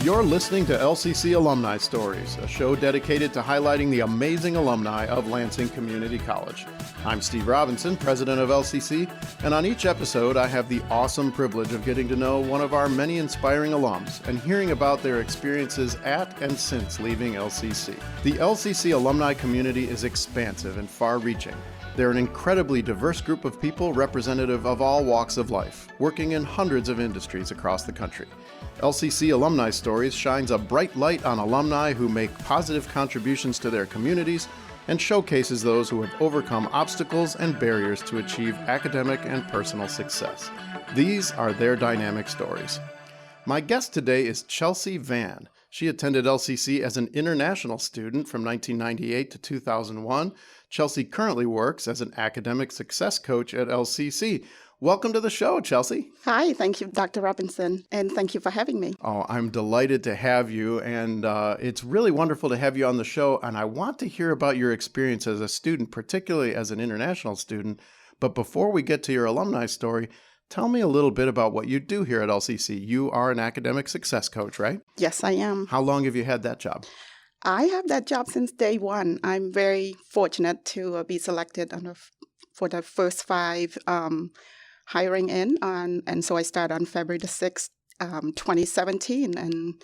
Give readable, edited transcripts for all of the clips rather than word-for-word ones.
You're listening to LCC Alumni Stories, a show dedicated to highlighting the amazing alumni of Lansing Community College. I'm Steve Robinson, president of LCC, and on each episode I have the awesome privilege of getting to know one of our many inspiring alums and hearing about their experiences at and since leaving LCC. The LCC alumni community is expansive and far-reaching. They're an incredibly diverse group of people representative of all walks of life, working in hundreds of industries across the country. LCC Alumni Stories shines a bright light on alumni who make positive contributions to their communities and showcases those who have overcome obstacles and barriers to achieve academic and personal success. These are their dynamic stories. My guest today is Chelsea Vann. She attended LCC as an international student from 1998 to 2001. Chelsea currently works as an academic success coach at LCC. Welcome to the show, Chelsea. Hi, thank you, Dr. Robinson, and thank you for having me. Oh, I'm delighted to have you, and it's really wonderful to have you on the show, and I want to hear about your experience as a student, particularly as an international student. But before we get to your alumni story, tell me a little bit about what you do here at LCC. You are an academic success coach, right? Yes, I am. How long have you had that job? I have that job since day one. I'm very fortunate to be selected for the first 5 hiring in, and so I started on February the 6th, 2017, and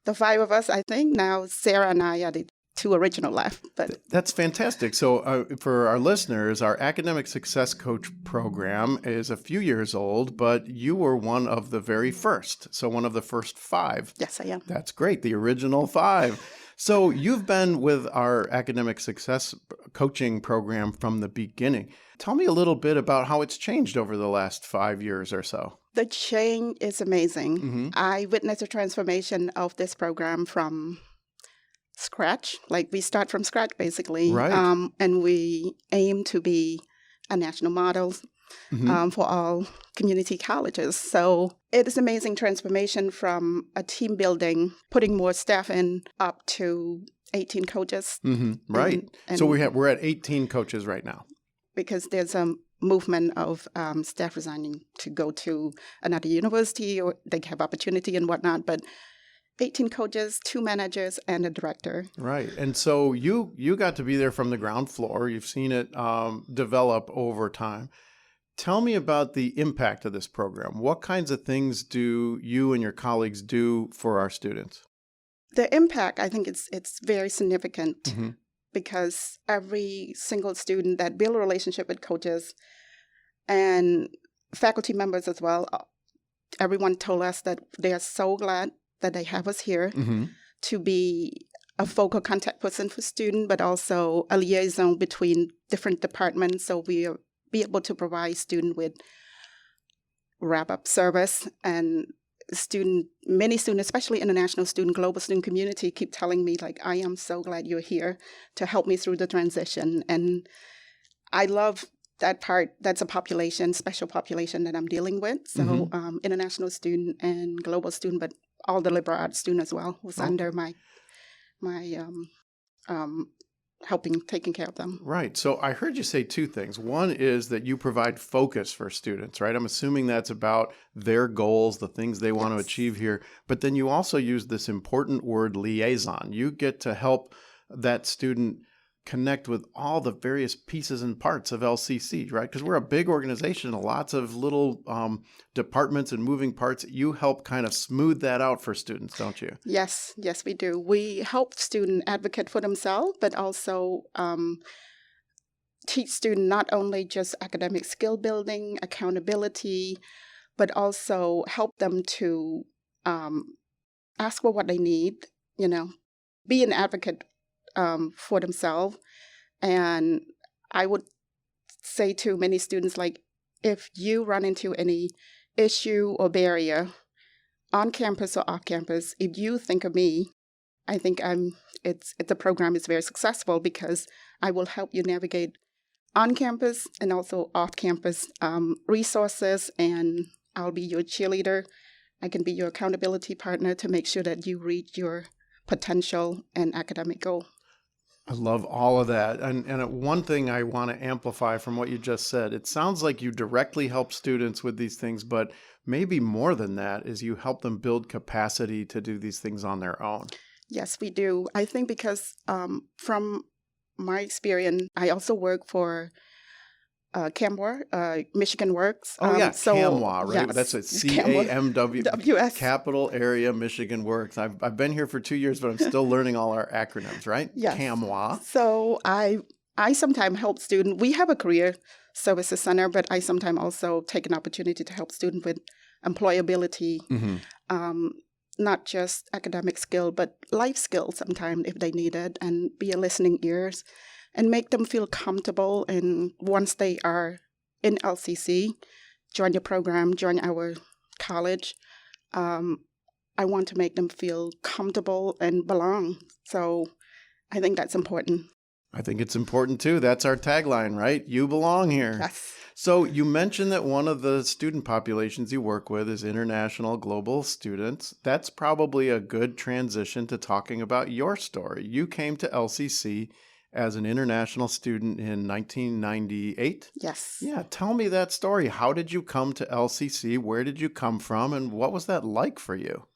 the 5 of us, I think now Sarah and I are the 2 original left. But that's fantastic. So for our listeners, our Academic Success Coach program is a few years old, but you were one of the very first. So one of the first 5. Yes, I am. That's great. The original 5. So you've been with our Academic Success Coaching program from the beginning. Tell me a little bit about how it's changed over the last 5 years or so. The change is amazing. Mm-hmm. I witnessed a transformation of this program from scratch. Like we start from scratch, basically. Right. And we aim to be a national model for all community colleges. So it is amazing transformation from a team building, putting more staff in, up to 18 coaches. Mm-hmm. Right. And so we're at 18 coaches right now. Because there's a movement of staff resigning to go to another university, or they have opportunity and whatnot. But 18 coaches, 2 managers, and a director. Right. And so you got to be there from the ground floor. You've seen it develop over time. Tell me about the impact of this program. What kinds of things do you and your colleagues do for our students? The impact, I think it's very significant because every single student that build a relationship with coaches and faculty members as well, everyone told us that they are so glad that they have us here to be a focal contact person for students, but also a liaison between different departments. So we are be able to provide students with wrap-up service, and many students, especially international student, global student community, keep telling me, like, I am so glad you're here to help me through the transition. And I love that part. That's a special population that I'm dealing with. So international student and global student, but all the liberal arts student as well was under my taking care of them. Right. So I heard you say 2 things. One is that you provide focus for students, right? I'm assuming that's about their goals, the things they want to achieve here. But then you also use this important word, liaison. You get to help that student connect with all the various pieces and parts of LCC, right? Because we're a big organization, lots of little departments and moving parts. You help kind of smooth that out for students, don't you? Yes, we do. We help students advocate for themselves, but also teach students not only just academic skill building, accountability, but also help them to ask for what they need, be an advocate for themselves. And I would say to many students, like, if you run into any issue or barrier on campus or off campus, if you think of me, I think the program is very successful because I will help you navigate on campus and also off campus resources, and I'll be your cheerleader. I can be your accountability partner to make sure that you reach your potential and academic goal. I love all of that. And one thing I want to amplify from what you just said, it sounds like you directly help students with these things, but maybe more than that is you help them build capacity to do these things on their own. Yes, we do. I think because from my experience, I also work for CAMWA, Michigan Works. Oh, yeah, So CAMWA, right? yes, That's it, CAMWA, CAMW, WS. Capital Area Michigan Works. I've been here for 2 years, but I'm still learning all our acronyms, right? Yes. CAMWA. So I sometimes help students. We have a career services center, but I sometimes also take an opportunity to help students with employability, not just academic skill, but life skills sometimes if they need it, and be a listening ears and make them feel comfortable. And once they are in LCC, join the program, join our college, I want to make them feel comfortable and belong. So I think that's important. I think it's important too. That's our tagline, right? You belong here. Yes. So you mentioned that one of the student populations you work with is international global students. That's probably a good transition to talking about your story. You came to LCC as an international student in 1998. Yes. Yeah, tell me that story. How did you come to LCC? Where did you come from? And what was that like for you?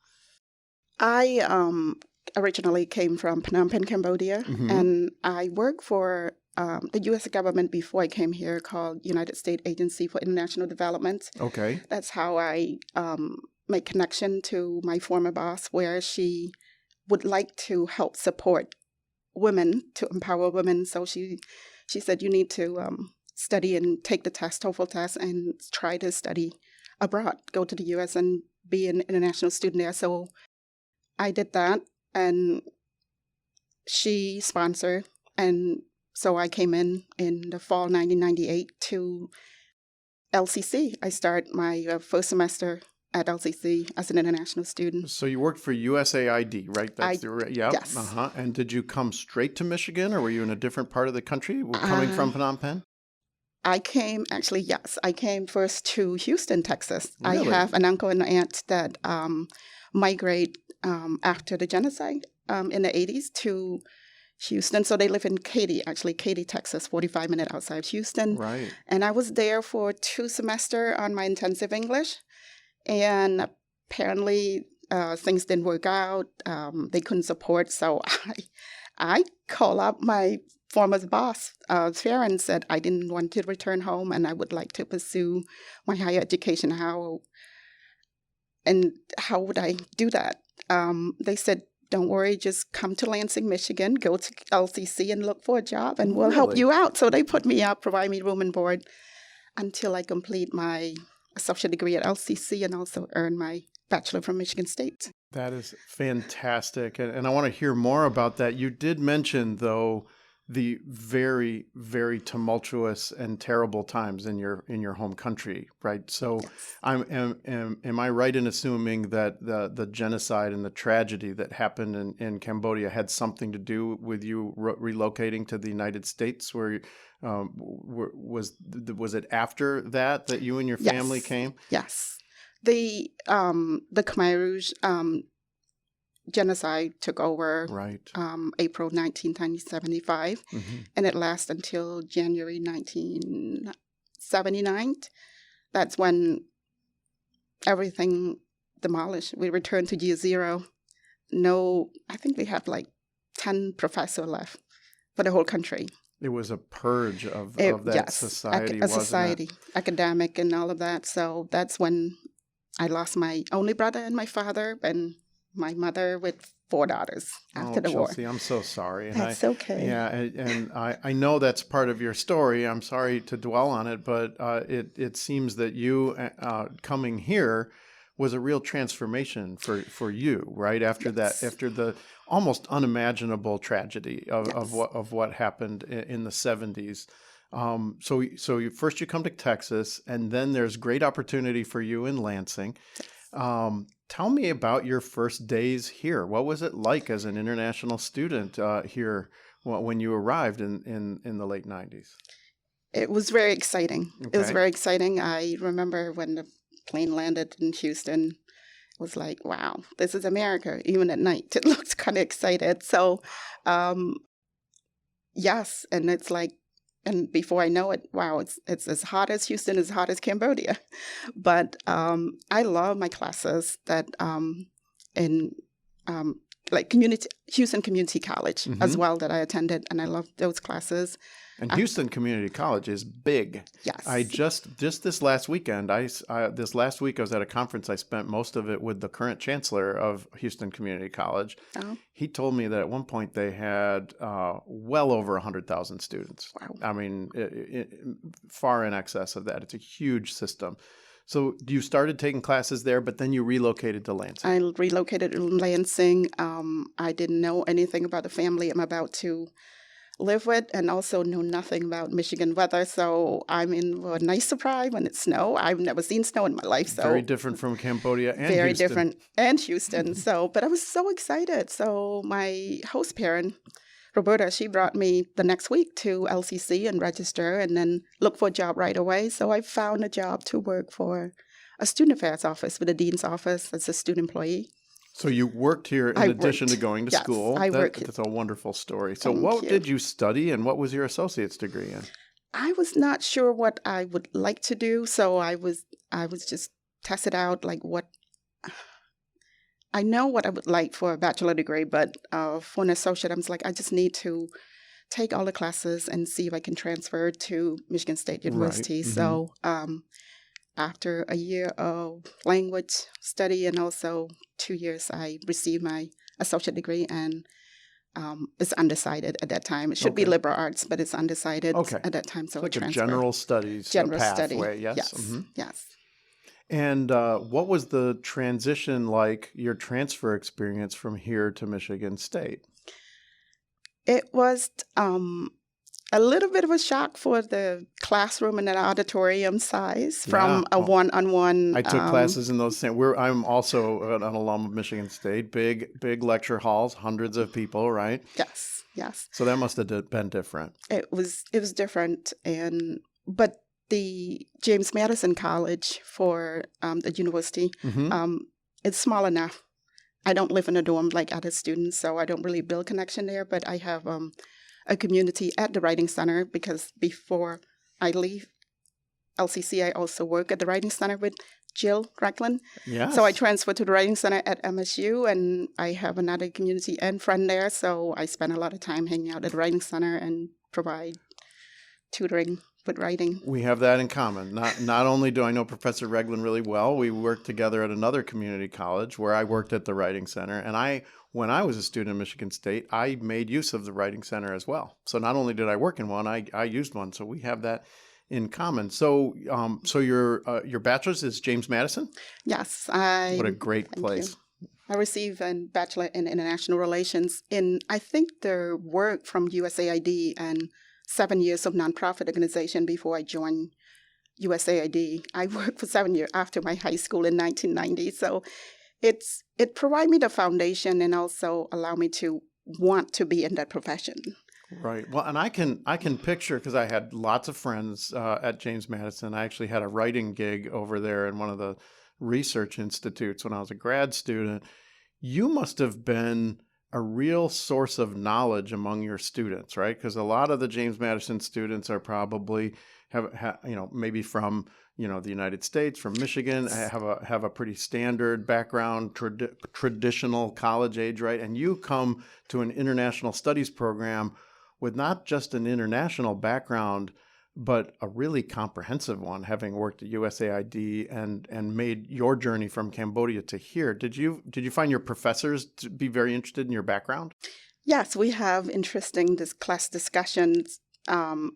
I originally came from Phnom Penh, Cambodia, and I worked for the U.S. government before I came here, called United States Agency for International Development. Okay. That's how I made connection to my former boss, where she would like to help support women, to empower women. So she said, you need to study and take the test, TOEFL test, and try to study abroad, go to the U.S. and be an international student there. So I did that, and she sponsored, and so I came in the fall 1998 to LCC. I started my first semester at LCC as an international student. So you worked for USAID, right? Yeah. Yes. And did you come straight to Michigan, or were you in a different part of the country coming from Phnom Penh? I came first to Houston, Texas. Really? I have an uncle and aunt that migrate after the genocide in the 80s to Houston. So they live in Katy, Texas, 45 minutes outside Houston. Right. And I was there for 2 semesters on my intensive English. And apparently things didn't work out. They couldn't support. So I called up my former boss, Farron, said I didn't want to return home and I would like to pursue my higher education. How would I do that? They said, don't worry, just come to Lansing, Michigan, go to LCC and look for a job and we'll help you out. So they put me up, provide me room and board until I complete my associate degree at LCC and also earn my bachelor from Michigan State. That is fantastic. And I want to hear more about that. You did mention, though, the very, very tumultuous and terrible times in your home country, right? So, yes. Am I right in assuming that the genocide and the tragedy that happened in Cambodia had something to do with you relocating to the United States? Where was it after that you and your family came? Yes, the Khmer Rouge genocide took over April 1975, and it lasted until January 1979. That's when everything demolished. We returned to year zero. I think we have like 10 professors left for the whole country. It was a purge of that society, wasn't it? Academic and all of that. So that's when I lost my only brother and my father, and my mother with 4 daughters after the Chelsea, war. I'm so sorry. That's okay. Yeah, and I know that's part of your story. I'm sorry to dwell on it, but it seems that you coming here was a real transformation for you, right? After that, after the almost unimaginable tragedy of what happened in the 70s. So first you come to Texas, and then there's great opportunity for you in Lansing. Tell me about your first days here. What was it like as an international student here when you arrived in the late 90s? It was very exciting. Okay. It was very exciting. I remember when the plane landed in Houston, it was like, wow, this is America. Even at night, it looked kind of excited. So yes, and it's like, and before I know it, wow, it's as hot as Houston, as hot as Cambodia. But I love my classes that in like Houston Community College as well that I attended, and I love those classes. And Houston Community College is big. Yes. I just this last weekend, this last week I was at a conference. I spent most of it with the current chancellor of Houston Community College. Oh. He told me that at one point they had well over 100,000 students. Wow. I mean, far in excess of that. It's a huge system. So you started taking classes there, but then you relocated to Lansing. I relocated to Lansing. I didn't know anything about the family I'm about to live with, and also know nothing about Michigan weather. So I'm in for a nice surprise when it snows. I've never seen snow in my life. So very different from Cambodia and very Houston. Different, and Houston. So, but I was so excited. So my host parent, Roberta, she brought me the next week to LCC and register, and then look for a job right away. So I found a job to work for a student affairs office with the dean's office as a student employee. So you worked here in addition to going to school. I worked. That's a wonderful story. So what did you study, and what was your associate's degree in? I was not sure what I would like to do, so I was just tested out like what I know what I would like for a bachelor degree, but for an associate, I was like, I just need to take all the classes and see if I can transfer to Michigan State University. Right. So after a year of language study and also 2 years, I received my associate degree, and it's undecided at that time. It should be liberal arts, but it's undecided at that time. So like a general studies pathway, yes? Yes, mm-hmm. Yes. And what was the transition like, your transfer experience from here to Michigan State? It was a little bit of a shock for the classroom and the auditorium size from a one-on-one. I took classes in those same. I'm also an alum of Michigan State. Big lecture halls, hundreds of people, right? Yes, yes. So that must have been different. It was different, but the James Madison College for the university, it's small enough. I don't live in a dorm like other students, so I don't really build connection there. But I have a community at the Writing Center, because before I leave LCC, I also work at the Writing Center with Jill Recklin. Yes. So I transferred to the Writing Center at MSU, and I have another community and friend there. So I spend a lot of time hanging out at the Writing Center and provide tutoring with writing. We have that in common. Not only do I know Professor Recklin really well, we worked together at another community college where I worked at the Writing Center, and when I was a student at Michigan State, I made use of the Writing Center as well. So not only did I work in one, I used one. So we have that in common. So your bachelor's is James Madison? Yes. What a great place. I received a bachelor in international relations in, I think, their work from USAID and 7 years of nonprofit organization before I joined USAID. I worked for 7 years after my high school in 1990. So it provided me the foundation and also allowed me to want to be in that profession. Right. Well, and I can picture, because I had lots of friends at James Madison. I actually had a writing gig over there in one of the research institutes when I was a grad student. You must have been a real source of knowledge among your students, right? Because a lot of the James Madison students are probably maybe from the United States, from Michigan, have a pretty standard background, traditional college age, right? And you come to an international studies program with not just an international background, but a really comprehensive one, having worked at USAID and made your journey from Cambodia to here. Did you find your professors to be very interested in your background? Yes, we have interesting class discussions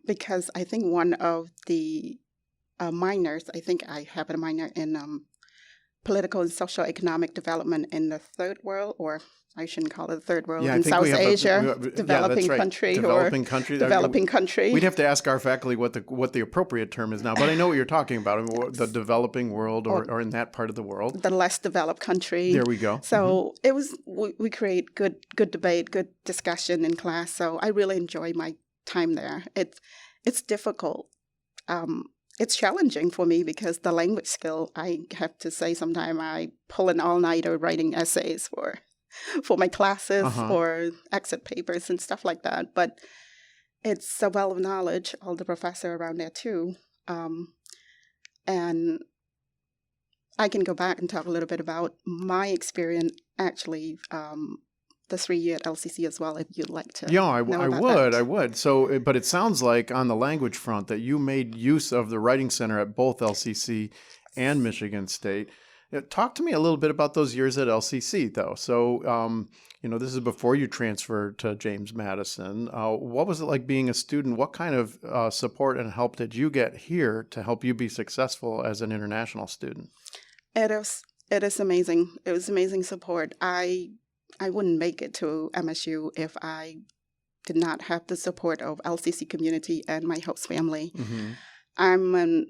because I think one of the minors, I think I have a minor in political and social economic development in the third world, or I shouldn't call it the third world, in South Asia, developing country. Developing country. We'd have to ask our faculty what the appropriate term is now, but I know what you're talking about. I mean, the developing world or in that part of the world. The less developed country. There we go. So it was, we create good debate, good discussion in class. So I really enjoy my time there. It's difficult. It's challenging for me because the language skill, I have to say sometimes I pull an all-nighter writing essays for my classes or exit papers and stuff like that. But it's a well of knowledge, all the professor around there too. And I can go back and talk a little bit about my experience, actually, the 3 year at LCC as well, if you'd like to Yeah, I know about would. that. I would. So, but it sounds like on the language front that you made use of the Writing Center at both LCC and Michigan State. Talk to me a little bit about those years at LCC, though. So, this is before you transferred to James Madison. What was it like being a student? What kind of support and help did you get here to help you be successful as an international student? It is amazing. It was amazing support. I wouldn't make it to MSU if I did not have the support of LCC community and my host family. Mm-hmm. I'm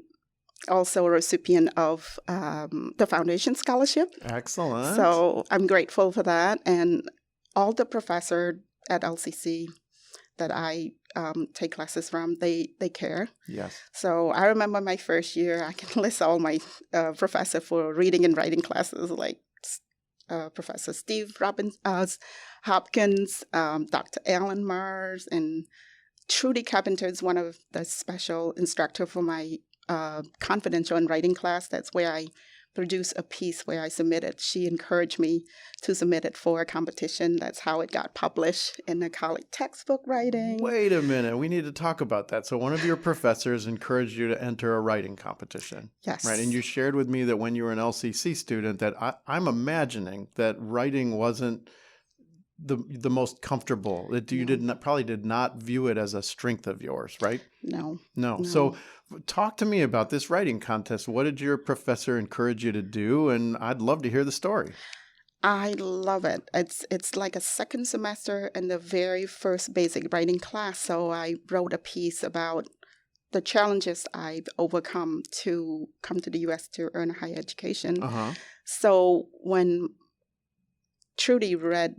also a recipient of the Foundation Scholarship. Excellent. So I'm grateful for that. And all the professors at LCC that I take classes from, they care. Yes. So I remember my first year, I can list all my professors for reading and writing classes, like Professor Steve Hopkins, Dr. Alan Mars, and Trudy Carpenter is one of the special instructor for my confidential and writing class. That's where I produced a piece where I submitted. She encouraged me to submit it for a competition. That's how it got published in the college textbook writing. Wait a minute. We need to talk about that. So one of your professors encouraged you to enter a writing competition. Yes. Right. And you shared with me that when you were an LCC student that I'm imagining that writing wasn't the most comfortable. That you probably did not view it as a strength of yours, right? No. So talk to me about this writing contest. What did your professor encourage you to do? And I'd love to hear the story. I love it. It's like a second semester in the very first basic writing class. So I wrote a piece about the challenges I've overcome to come to the U.S. to earn a higher education. Uh-huh. So when Trudy read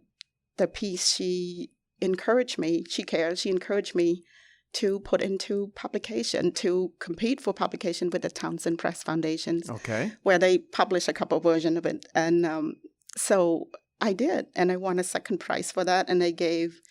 the piece, she encouraged me. She cared. She encouraged me to put into publication, to compete for publication with the Townsend Press Foundation. Okay. Where they published a couple versions of it. And so I did, and I won a second prize for that. And they gave,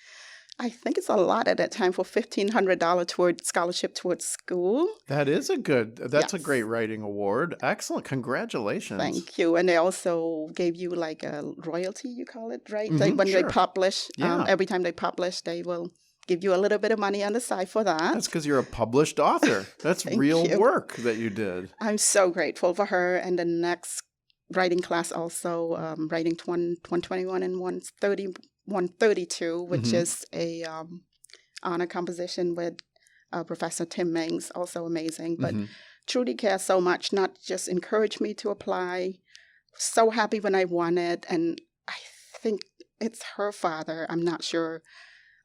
I think it's a lot at that time, for $1,500 toward scholarship towards school. That's a Yes. great writing award. Excellent. Congratulations. Thank you. And they also gave you like a royalty, you call it, right? Mm-hmm, When sure. they publish, every time they publish, they will give you a little bit of money on the side for that. That's because you're a published author. That's real work that you did. I'm so grateful for her. And the next writing class also, writing 121 and 132, which is a honor composition with Professor Tim Mings, also amazing. But Trudy cares so much, not just encouraged me to apply. So happy when I won it. And I think it's her father, I'm not sure,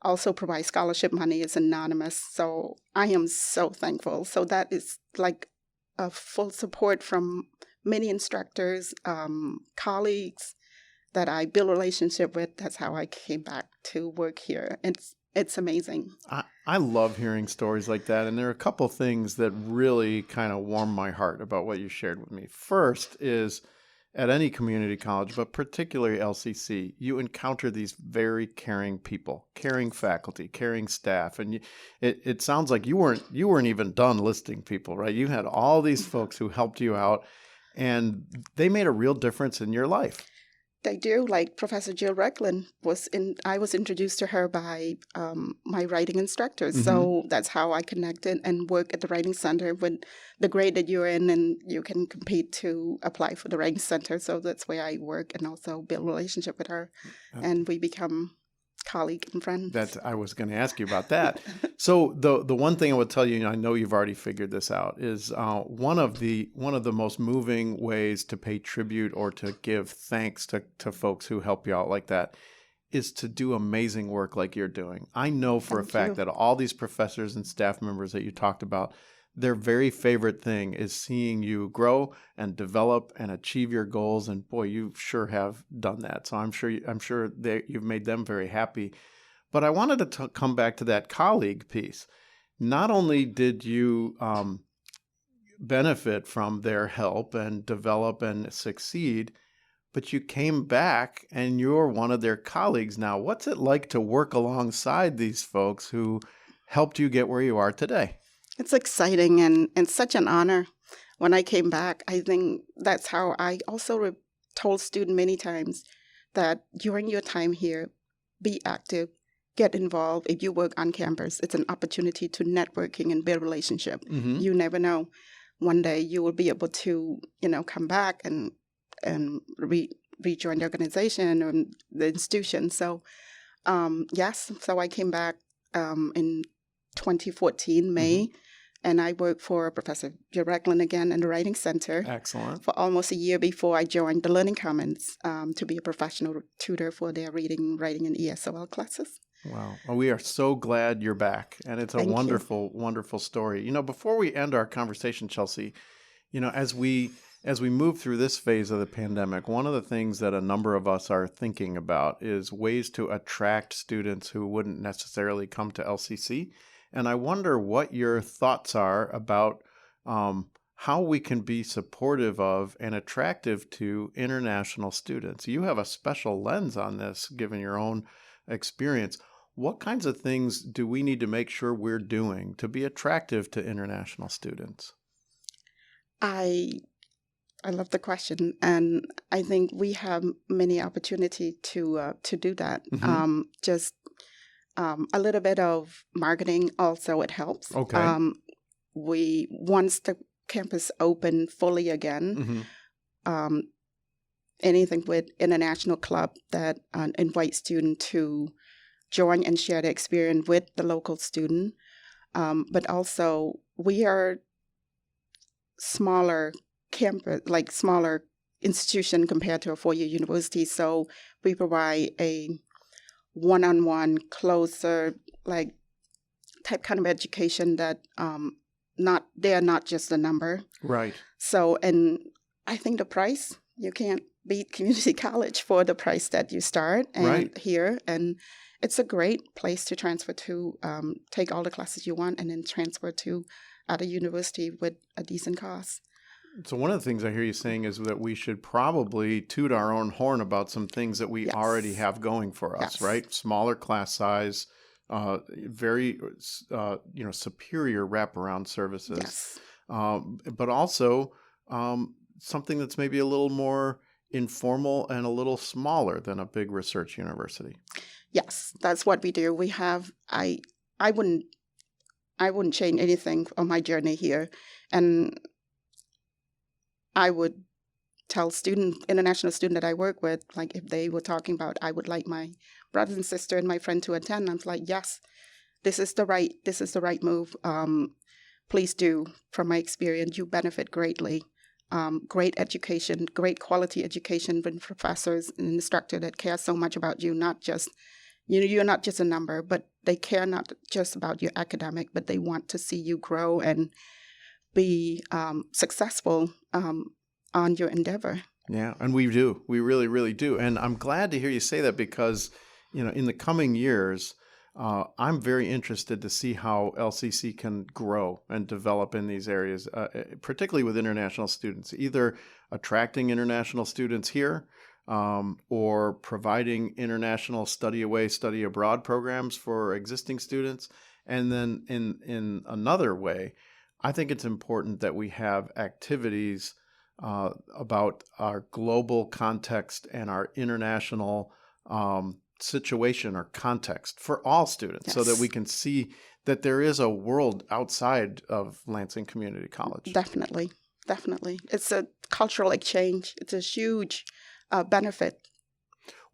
also provides scholarship money. It's anonymous. So I am so thankful. So that is like a full support from many instructors, colleagues that I build a relationship with. That's how I came back to work here. It's amazing. I love hearing stories like that. And there are a couple things that really kind of warm my heart about what you shared with me. First is at any community college, but particularly LCC, you encounter these very caring people, caring faculty, caring staff. And it sounds like you weren't even done listing people, right? You had all these folks who helped you out, and they made a real difference in your life. They do. Like Professor Jill Recklin I was introduced to her by my writing instructors. So that's how I connected and work at the Writing Center with the grade that you're in, and you can compete to apply for the Writing Center. So that's where I work and also build a relationship with her. And we become colleague and friends. I was going to ask you about that. So the one thing I would tell you, and I know you've already figured this out, is one of the most moving ways to pay tribute or to give thanks to folks who help you out like that is to do amazing work like you're doing. I know for a fact that all these professors and staff members that you talked about, their very favorite thing is seeing you grow and develop and achieve your goals. And boy, you sure have done that. So I'm sure you've made them very happy. But I wanted to come back to that colleague piece. Not only did you benefit from their help and develop and succeed, but you came back and you're one of their colleagues now. What's it like to work alongside these folks who helped you get where you are today? It's exciting and such an honor. When I came back, I think that's how I also told students many times that during your time here, be active, get involved. If you work on campus, it's an opportunity to networking and build relationship. You never know. One day you will be able to, come back and rejoin the organization or the institution. So, yes, so I came back in 2014, May. And I worked for Professor Jill Recklin again in the Writing Center. Excellent. For almost a year before I joined the Learning Commons to be a professional tutor for their reading, writing, and ESOL classes. Wow. Well, we are so glad you're back. And it's a wonderful, wonderful story. Before we end our conversation, Chelsea, as we move through this phase of the pandemic, one of the things that a number of us are thinking about is ways to attract students who wouldn't necessarily come to LCC. And I wonder what your thoughts are about how we can be supportive of and attractive to international students. You have a special lens on this, given your own experience. What kinds of things do we need to make sure we're doing to be attractive to international students? I love the question, and I think we have many opportunities to do that. A little bit of marketing also, it helps. Okay. Once the campus open fully again, anything with international club that invite students to join and share the experience with the local student. But also we are smaller campus, like smaller institution compared to a four-year university. So we provide a one-on-one, closer, like type kind of education that they're not just a number. Right. So, and I think the price, you can't beat community college for the price that you start here. And it's a great place to transfer to, take all the classes you want and then transfer to at a university with a decent cost. So one of the things I hear you saying is that we should probably toot our own horn about some things that we already have going for us, right? Smaller class size, very, superior wraparound services, but also something that's maybe a little more informal and a little smaller than a big research university. Yes, that's what we do. We have, I wouldn't change anything on my journey here. And I would tell international student that I work with, like if they were talking about, I would like my brothers and sister and my friend to attend. I'm like, yes, this is the right move. Please do. From my experience, you benefit greatly. Great education, great quality education with professors and instructor that care so much about you, not just, you're not just a number, but they care not just about your academic, but they want to see you grow and be successful on your endeavor. Yeah, and we do. We really, really do. And I'm glad to hear you say that because, in the coming years, I'm very interested to see how LCC can grow and develop in these areas, particularly with international students, either attracting international students here or providing international study away, study abroad programs for existing students. And then in another way, I think it's important that we have activities about our global context and our international situation or context for all students so that we can see that there is a world outside of Lansing Community College. Definitely. It's a cultural exchange. It's a huge benefit.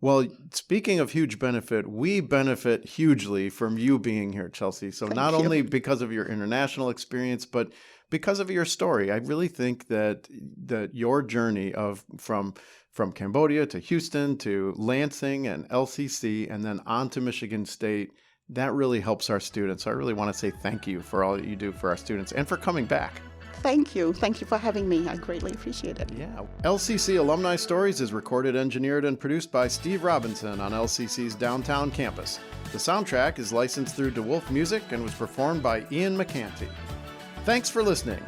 Well, speaking of huge benefit, we benefit hugely from you being here, Chelsea. So not only because of your international experience, but because of your story. I really think that your journey from Cambodia to Houston to Lansing and LCC and then on to Michigan State, that really helps our students. So I really want to say thank you for all that you do for our students and for coming back. Thank you. Thank you for having me. I greatly appreciate it. Yeah. LCC Alumni Stories is recorded, engineered, and produced by Steve Robinson on LCC's downtown campus. The soundtrack is licensed through DeWolf Music and was performed by Ian McCanty. Thanks for listening.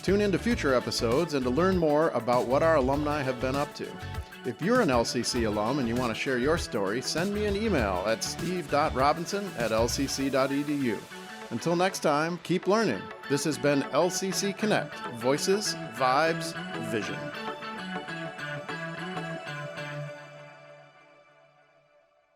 Tune in to future episodes and to learn more about what our alumni have been up to. If you're an LCC alum and you want to share your story, send me an email at steve.robinson@lcc.edu. Until next time, keep learning. This has been LCC Connect, Voices, Vibes, Vision.